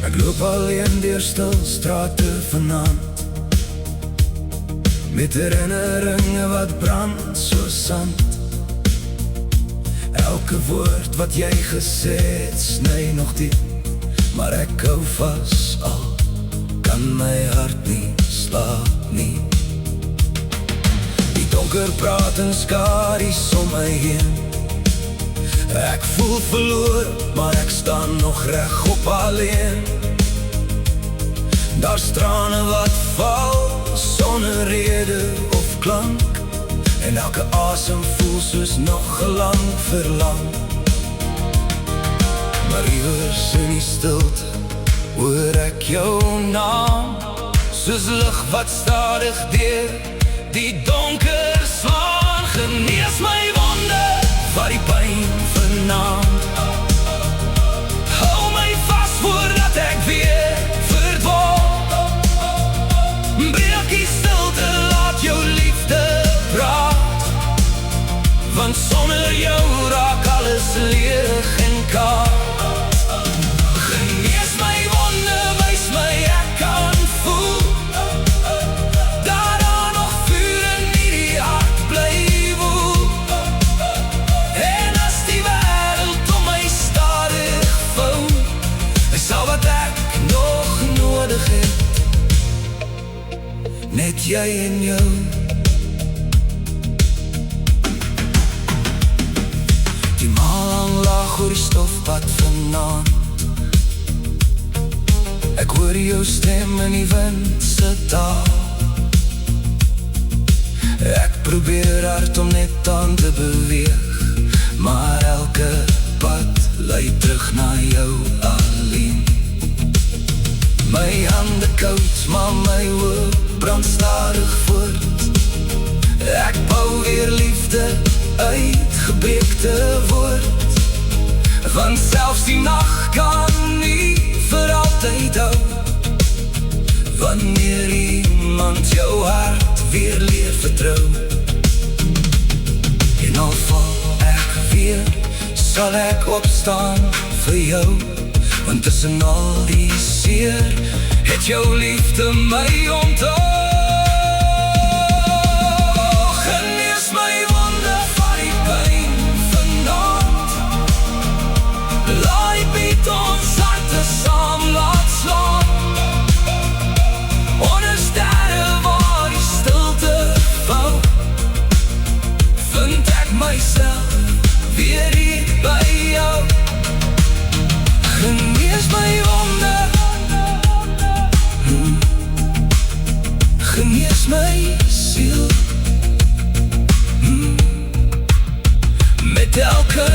Ek loop alleen deur stil strate vanaand, met herinneringe wat brand soos sand. Elke woord wat jy gesê het, sny nog diep, maar ek hou vas, al kan my hart nie slaap nie. Die donker praat en skaries om my heen. Ek voel verloor, maar ek staan nog reg op alleen. Daar's trane wat val, sonder rede of klank, en elke asem voel soos nog gelang verlang. Maar iewers in die stilte hoor ek jou naam, soos lig wat stadig deur die donker slaan. Genees my wonde, wat die pyn vanaand. Hou my vas voordat ek weer verdwaal. Breek die stilte, laat jou liefde praat, want sonder jou raak alles leeg en kaal. Genees my wonde, wys my ek kan voel, dat daar nog vuur in die hart bly woel. En as die wêreld om my stadig vou, is al wat ek nog nodig het, net jy en jou. Die maan lang laag oor die stofpad vanaand, ek hoor jou stem in die wind se taal. Ek probeer hard om net aan te beweeg, maar elke pad lei terug na jou alleen. My hande koud, maar my hoop brand stadig voort. Ek bou weer liefde uit gebreekte woord, want selfs die nacht kan nie vir altyd hou. Wanneer iemand jou hart weer leer vertrou, en al val ek weer, sal ek opstaan vir jou, want tussen al die seer, het jou liefde my onthou. Genees my wonde van die pyn vanaand, laat die beat ons harte saam laat slaan. Onder sterre waar die stilte vou, vind ek myself weer hier by jou. Genees my wonde, genees my siel, met elke